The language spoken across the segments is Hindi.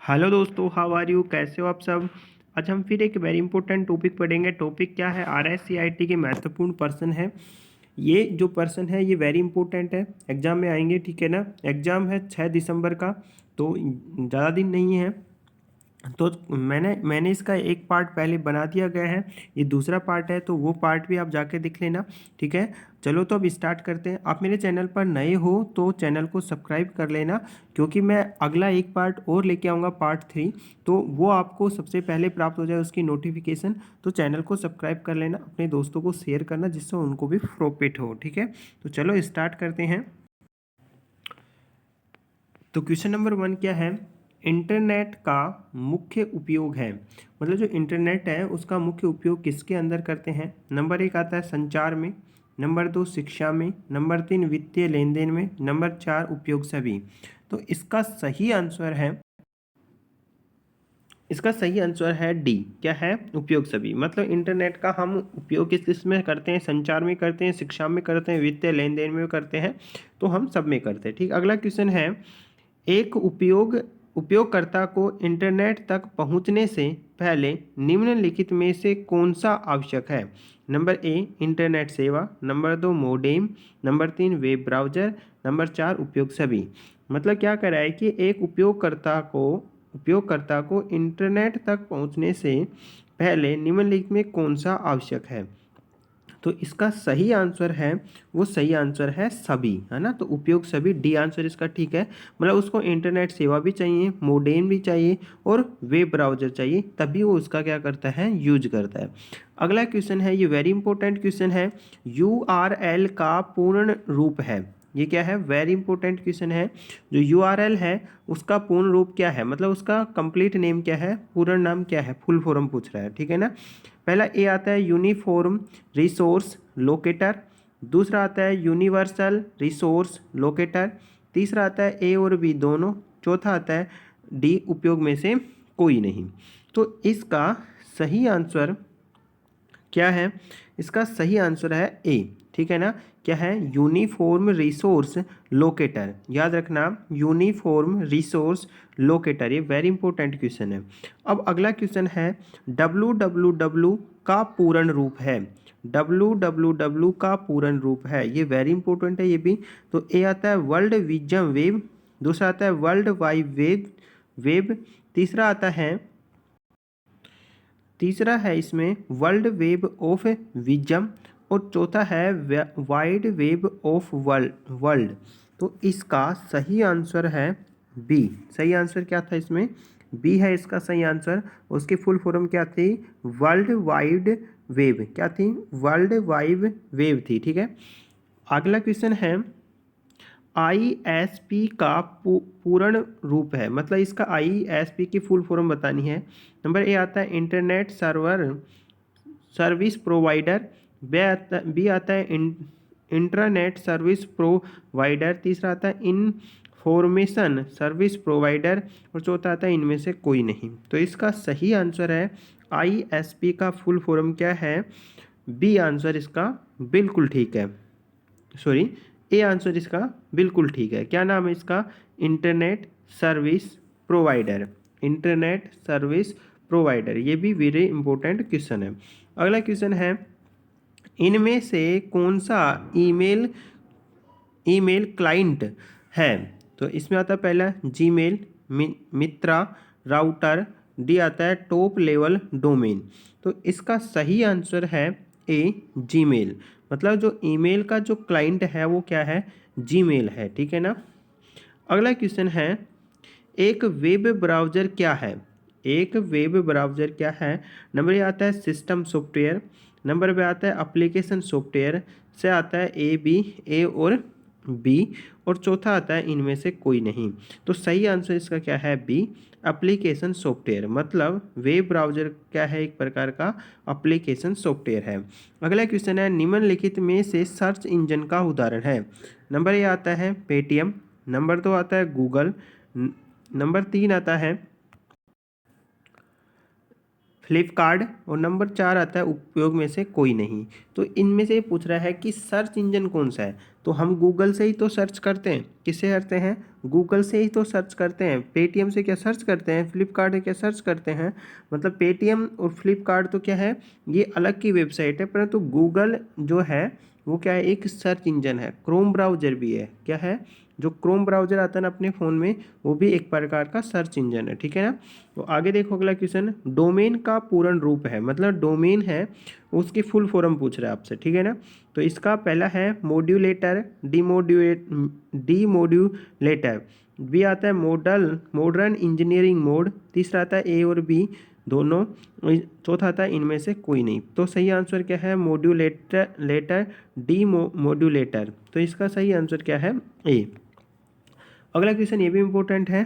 हेलो दोस्तों, हाउ आर यू? कैसे हो आप सब? आज हम फिर एक वेरी इंपॉर्टेंट टॉपिक पढ़ेंगे। टॉपिक क्या है? आरएससीआईटी के महत्वपूर्ण पर्सन है। ये जो पर्सन है ये वेरी इंपॉर्टेंट है, एग्जाम में आएंगे, ठीक है ना। एग्जाम है 6 दिसंबर का, तो ज़्यादा दिन नहीं है। तो मैंने इसका एक पार्ट पहले बना दिया गया है, ये दूसरा पार्ट है, तो वो पार्ट भी आप जाके देख लेना, ठीक है। चलो तो अब स्टार्ट करते हैं। आप मेरे चैनल पर नए हो तो चैनल को सब्सक्राइब कर लेना, क्योंकि मैं अगला एक पार्ट और लेके आऊँगा, पार्ट 3। तो वो आपको सबसे पहले प्राप्त हो जाए उसकी नोटिफिकेशन। तो चैनल को सब्सक्राइब कर लेना, अपने दोस्तों को शेयर करना, जिससे उनको भी प्रॉफिट हो, ठीक है। तो चलो स्टार्ट करते हैं। तो क्वेश्चन नंबर 1 क्या है? इंटरनेट का मुख्य उपयोग है, मतलब जो इंटरनेट है उसका मुख्य उपयोग किसके अंदर करते हैं? नंबर 1 आता है संचार में, नंबर 2 शिक्षा में, नंबर 3 वित्तीय लेन देन में, नंबर 4 उपयोग सभी। तो इसका सही आंसर है डी। क्या है? उपयोग सभी। मतलब इंटरनेट का हम उपयोग किस किस में करते हैं? संचार में करते हैं, शिक्षा में करते हैं, वित्तीय लेन देन में करते हैं, तो हम सब में करते हैं, ठीक। अगला क्वेश्चन है, एक उपयोगकर्ता को इंटरनेट तक पहुंचने से पहले निम्नलिखित में से कौन सा आवश्यक है? नंबर ए इंटरनेट सेवा, number 2 modem, number 3 web browser, number 4 उपयोग सभी। मतलब क्या कर रहा है कि एक उपयोगकर्ता को इंटरनेट तक पहुंचने से पहले निम्नलिखित में कौन सा आवश्यक है? तो इसका सही आंसर है, वो सही आंसर है सभी, है ना। तो उपयोग सभी, डी आंसर इसका ठीक है। मतलब उसको इंटरनेट सेवा भी चाहिए, मोडेम भी चाहिए और वेब ब्राउज़र चाहिए, तभी वो उसका क्या करता है? यूज करता है। अगला क्वेश्चन है, ये वेरी इंपॉर्टेंट क्वेश्चन है। यूआरएल का पूर्ण रूप है, ये क्या है? वेरी इंपॉर्टेंट क्वेश्चन है। जो यूआरएल है उसका पूर्ण रूप क्या है, मतलब उसका कंप्लीट नेम क्या है, पूर्ण नाम क्या है, फुल फॉर्म पूछ रहा है, ठीक है ना। पहला ए आता है यूनिफॉर्म रिसोर्स लोकेटर, दूसरा आता है यूनिवर्सल रिसोर्स लोकेटर, तीसरा आता है ए और बी दोनों, चौथा आता है डी उपयोग में से कोई नहीं। तो इसका सही आंसर क्या है? इसका सही आंसर है ए, ठीक है ना। क्या है? यूनिफॉर्म रिसोर्स लोकेटर, याद रखना, यूनिफॉर्म रिसोर्स लोकेटर, ये वेरी इंपॉर्टेंट क्वेश्चन है। अब अगला क्वेश्चन है, www का पूर्ण रूप है, www का पूर्ण रूप है, ये वेरी इंपॉर्टेंट है ये भी। तो ए आता है वर्ल्ड विजन वेब, दूसरा आता है वर्ल्ड वाइड वेब, तीसरा है इसमें वर्ल्ड वेब ऑफ विजम, और चौथा है वाइड वेब ऑफ वर्ल्ड। तो इसका सही आंसर है बी। सही आंसर क्या था इसमें? बी है इसका सही आंसर। उसकी फुल फॉर्म क्या थी? World wide web. क्या थी? वर्ल्ड वाइड वेब थी, ठीक है। अगला क्वेश्चन है, आईएसपी का पूर्ण रूप है, मतलब इसका आईएसपी की फुल फॉर्म बतानी है। नंबर ए आता है इंटरनेट सर्विस प्रोवाइडर, बी आता है इंटरनेट सर्विस प्रोवाइडर, तीसरा आता है इंफॉर्मेशन सर्विस प्रोवाइडर, और चौथा आता है इनमें से कोई नहीं। तो इसका सही आंसर है, आईएसपी का फुल फॉर्म क्या है? बी आंसर इसका बिल्कुल ठीक है। सॉरी, ए आंसर इसका बिल्कुल ठीक है। क्या नाम है इसका? Internet service provider, internet service provider. ये भी वेरी इंपॉर्टेंट क्वेश्चन है। अगला क्वेश्चन है, इनमें से कौन सा ईमेल ईमेल क्लाइंट है? तो इसमें आता है पहला जीमेल, मित्रा, राउटर, डी आता है टॉप लेवल डोमेन। तो इसका सही आंसर है ए जीमेल। मतलब जो ईमेल का जो क्लाइंट है वो क्या है? जीमेल है, ठीक है ना। अगला क्वेश्चन है, एक वेब ब्राउज़र क्या है? एक वेब ब्राउज़र क्या है? नंबर ए आता है सिस्टम सॉफ्टवेयर, नंबर बी आता है एप्लीकेशन सॉफ्टवेयर, से आता है ए और बी, और चौथा आता है इनमें से कोई नहीं। तो सही आंसर इसका क्या है? B, application software. मतलब वेब ब्राउज़र क्या है? एक प्रकार का एप्लीकेशन सॉफ्टवेयर है। अगला क्वेश्चन है, निम्नलिखित में से सर्च इंजन का उदाहरण है। नंबर ए आता है पेटीएम, नंबर 2 आता है गूगल, नंबर 3 आता है फ्लिपकार्ट और नंबर 4 आता है उपयोग में से कोई नहीं। तो इनमें से पूछ रहा है कि सर्च इंजन कौन सा है, तो हम गूगल से ही तो सर्च करते हैं। किससे करते हैं? गूगल से ही तो सर्च करते हैं। पेटीएम से क्या सर्च करते हैं? फ्लिपकार्ट से क्या सर्च करते हैं? मतलब पेटीएम और फ्लिपकार्ट तो क्या है, ये अलग की वेबसाइट है, परंतु गूगल जो है वो क्या है, एक सर्च इंजन है। क्रोम ब्राउजर भी है, क्या है, जो क्रोम ब्राउजर आता है ना अपने फ़ोन में, वो भी एक प्रकार का सर्च इंजन है, ठीक है ना। तो आगे देखो अगला क्वेश्चन, डोमेन का पूर्ण रूप है, मतलब डोमेन है उसकी फुल फॉर्म पूछ रहा है आपसे, ठीक है ना। तो इसका पहला है मॉड्यूलेटर, डीमोड्यूलेटर, बी आता है मॉडर्न इंजीनियरिंग मोड, तीसरा आता है ए और बी दोनों, चौथा आता है इनमें से कोई नहीं। तो सही आंसर क्या है? Modulator demodulator. तो इसका सही आंसर क्या है? ए। अगला क्वेश्चन ये भी इम्पोर्टेंट है,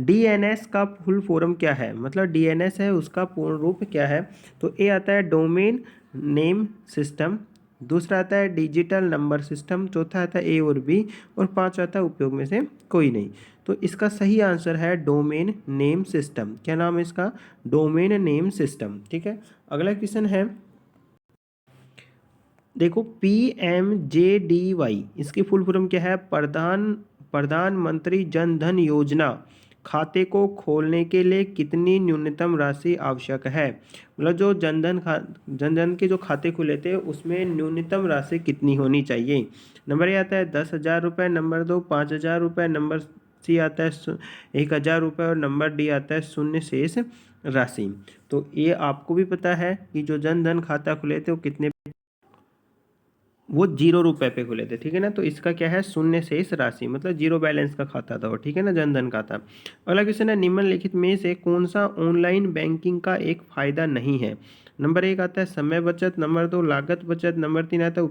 डीएनएस का फुल फॉर्म क्या है, मतलब डीएनएस है उसका पूर्ण रूप क्या है। तो ए आता है डोमेन नेम सिस्टम, दूसरा आता है डिजिटल नंबर सिस्टम, चौथा आता है ए और बी, और पांचवा आता है उपयोग में से कोई नहीं। तो इसका सही आंसर है डोमेन नेम सिस्टम। क्या नाम है इसका? डोमेन नेम सिस्टम, ठीक है। अगला क्वेश्चन है, देखो PMJDY इसकी फुल फॉर्म क्या है? प्रधानमंत्री जन धन योजना खाते को खोलने के लिए कितनी न्यूनतम राशि आवश्यक है, मतलब जो जनधन के जो खाते खुले थे उसमें न्यूनतम राशि कितनी होनी चाहिए। नंबर ए आता है 10,000 रुपये, नंबर 2 5,000 रुपये, नंबर सी आता है 1,000 रुपये, और नंबर डी आता है शून्य शेष राशि। तो ये आपको भी पता है कि जो जनधन खाता खुले थे वो कितने, वो 0 रुपये पे खुले थे, ठीक है ना। तो इसका क्या है? शून्य शेष राशि, मतलब जीरो बैलेंस का खाता था वो, ठीक है ना, जनधन खाता। अगला क्वेश्चन है, निम्नलिखित में से कौन सा ऑनलाइन बैंकिंग का एक फायदा नहीं है। नंबर 1 आता है समय बचत, नंबर 2 लागत बचत, नंबर 3 आता है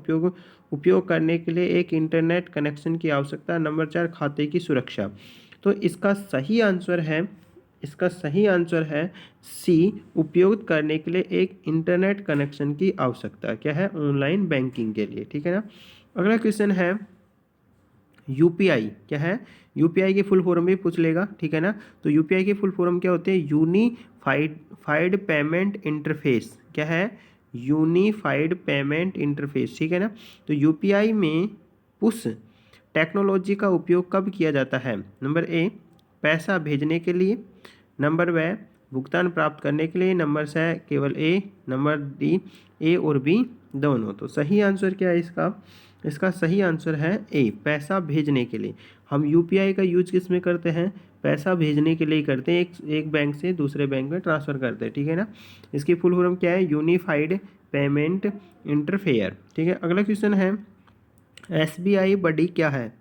उपयोग करने के लिए एक इंटरनेट कनेक्शन की आवश्यकता, नंबर 4 खाते की सुरक्षा। तो इसका सही आंसर है सी, उपयोग करने के लिए एक इंटरनेट कनेक्शन की आवश्यकता, क्या है, ऑनलाइन बैंकिंग के लिए, ठीक है ना। अगला क्वेश्चन है, यूपीआई क्या है? यूपीआई की फुल फॉर्म भी पूछ लेगा, ठीक है ना। तो यूपीआई की फुल फॉर्म क्या होती है? यूनिफाइड पेमेंट इंटरफेस, क्या है? यूनिफाइड पेमेंट इंटरफेस, ठीक है ना। तो यूपीआई में पुश टेक्नोलॉजी का उपयोग कब किया जाता है? नंबर ए पैसा भेजने के लिए, नंबर ब भुगतान प्राप्त करने के लिए, नंबर स केवल ए, नंबर डी ए और बी दोनों। तो सही आंसर क्या है इसका? इसका सही आंसर है ए, पैसा भेजने के लिए। हम यूपीआई का यूज किस में करते हैं? पैसा भेजने के लिए करते हैं, एक बैंक से दूसरे बैंक में ट्रांसफ़र करते हैं, ठीक है ना। इसकी फुल फॉर्म क्या है? यूनिफाइड पेमेंट इंटरफेयर, ठीक है। अगला क्वेश्चन है, SBI बडी क्या है?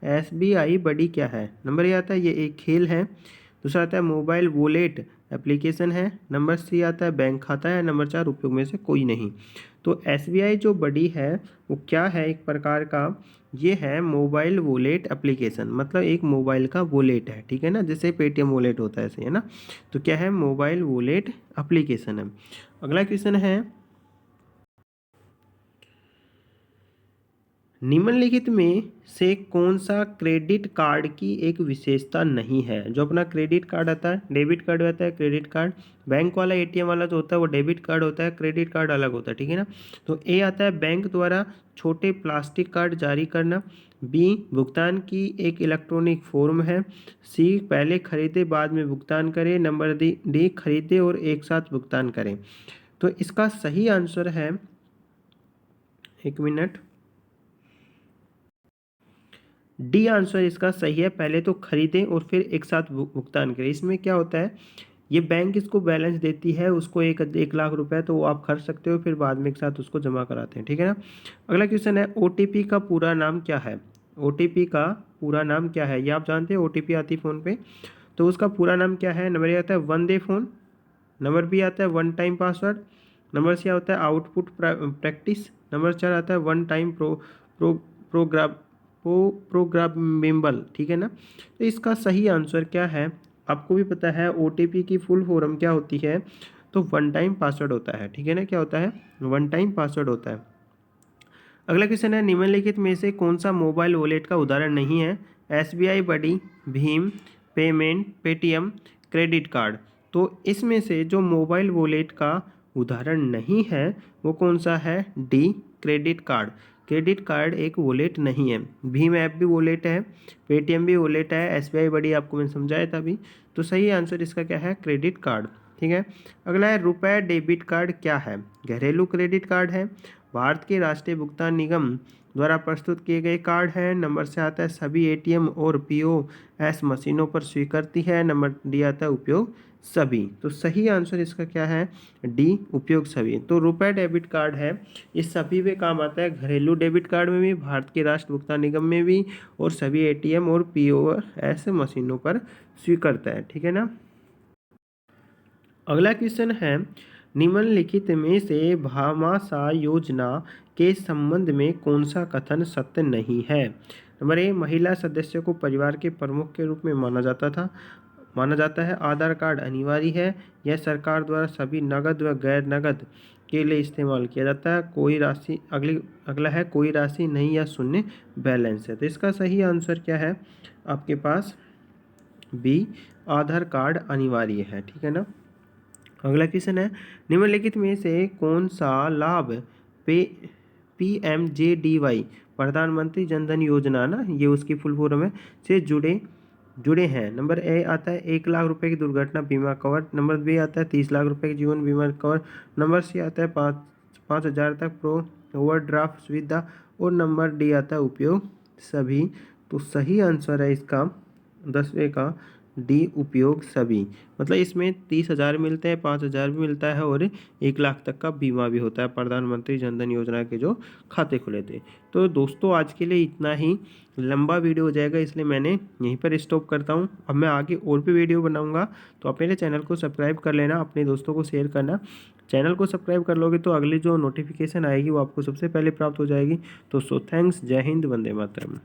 SBI बडी क्या है? नंबर ए आता है ये एक खेल है, दूसरा आता है मोबाइल वॉलेट एप्लीकेशन है, नंबर सी आता है बैंक खाता है, नंबर 4 उपयोग में से कोई नहीं। तो SBI जो बडी है वो क्या है? एक प्रकार का ये है मोबाइल वॉलेट एप्लीकेशन, मतलब एक मोबाइल का वॉलेट है, ठीक है ना, जैसे पेटीएम वॉलेट होता है ऐसे, है ना। तो क्या है? मोबाइल वॉलेट एप्लीकेशन है। अगला क्वेश्चन है, निम्नलिखित में से कौन सा क्रेडिट कार्ड की एक विशेषता नहीं है? जो अपना क्रेडिट कार्ड आता है, डेबिट कार्ड आता है, क्रेडिट कार्ड, बैंक वाला एटीएम वाला जो होता है वो डेबिट कार्ड होता है, क्रेडिट कार्ड अलग होता है, ठीक है ना। तो ए आता है बैंक द्वारा छोटे प्लास्टिक कार्ड जारी करना, बी भुगतान की एक इलेक्ट्रॉनिक फॉर्म है, सी पहले खरीदे बाद में भुगतान करें, नंबर डी खरीदे और एक साथ भुगतान करें। तो इसका सही आंसर है, एक मिनट, डी आंसर इसका सही है, पहले तो खरीदें और फिर एक साथ भुगतान करें। इसमें क्या होता है, ये बैंक इसको बैलेंस देती है, उसको 1 लाख रुपए, तो वो आप खर्च सकते हो, फिर बाद में एक साथ उसको जमा कराते हैं, ठीक है ना। अगला क्वेश्चन है, OTP का पूरा नाम क्या है? OTP का पूरा नाम क्या है? ये आप जानते हैं, OTP आती है फ़ोन पे, तो उसका पूरा नाम क्या है? नंबर ए आता है one day phone, number B आता है one time password, number C आता है आउटपुट प्रैक्टिस, नंबर 4 आता है वन टाइम प्रोग्राम प्रोग्रामेबल, ठीक है ना। तो इसका सही आंसर क्या है? आपको भी पता है OTP की फुल फॉर्म क्या होती है? तो वन टाइम पासवर्ड होता है, ठीक है ना। क्या होता है? वन टाइम पासवर्ड होता है। अगला क्वेश्चन है, निम्नलिखित में से कौन सा मोबाइल वॉलेट का उदाहरण नहीं है? SBI बडी, भीम पेमेंट, पेटीएम, क्रेडिट कार्ड। तो इसमें से जो मोबाइल वॉलेट का उदाहरण नहीं है वो कौन सा है? D, credit card. Credit card एक वॉलेट नहीं है। भीम ऐप भी वॉलेट है, पेटीएम भी वॉलेट है, एसबीआई बड़ी आपको मैंने समझाया था अभी। तो सही आंसर इसका क्या है? Credit card. ठीक है। अगला है रुपए डेबिट कार्ड क्या है? घरेलू क्रेडिट कार्ड है, भारत के राष्ट्रीय भुगतान निगम द्वारा प्रस्तुत किए गए कार्ड है। नंबर से आता है सभी एटीएम और पीओएस मशीनों पर स्वीकृति है। नंबर डी आता है उपयोग सभी। तो सही आंसर इसका क्या है? डी, उपयोग सभी। तो रुपए डेबिट कार्ड है, ये सभी में काम आता है, घरेलू डेबिट कार्ड में भी, भारत के राष्ट्र भुगतान निगम में भी, और सभी एटीएम और पीओएस मशीनों पर स्वीकृत है। ठीक है ना। अगला क्वेश्चन है, निम्नलिखित में से भामाशाह योजना के संबंध में कौन सा कथन सत्य नहीं है? नंबर ए, महिला सदस्य को परिवार के प्रमुख के रूप में माना जाता है। आधार कार्ड अनिवार्य है। यह सरकार द्वारा सभी नगद व गैर नगद के लिए इस्तेमाल किया जाता है। कोई राशि अगला है, कोई राशि नहीं या शून्य बैलेंस है। तो इसका सही आंसर क्या है आपके पास? बी, आधार कार्ड अनिवार्य है। ठीक है ना। अगला क्वेश्चन है, निम्नलिखित में से कौन सा लाभ PMJDY प्रधानमंत्री जनधन योजना ना, ये उसकी फुल फॉर्म है, से जुड़े हैं? नंबर ए आता है 1 लाख रुपए की दुर्घटना बीमा कवर। नंबर बी आता है 30 लाख रुपए की जीवन बीमा कवर। नंबर सी आता है 5,000 तक प्रो ओवरड्राफ्ट सुविधा। और नंबर डी आता है उपयोग सभी। तो सही आंसर है इसका 10वें का डी, उपयोग सभी। मतलब इसमें 30,000 मिलते हैं, 5,000 भी मिलता है और 1 लाख तक का बीमा भी होता है प्रधानमंत्री जनधन योजना के जो खाते खुले थे। तो दोस्तों आज के लिए इतना ही, लंबा वीडियो हो जाएगा इसलिए मैंने यहीं पर स्टॉप करता हूँ। अब मैं आगे और भी वीडियो बनाऊँगा, तो आप मेरे चैनल को सब्सक्राइब कर लेना, अपने दोस्तों को शेयर करना। चैनल को सब्सक्राइब कर लोगे तो अगली जो नोटिफिकेशन आएगी वो आपको सबसे पहले प्राप्त हो जाएगी। तो थैंक्स, जय हिंद, वंदे मातरम।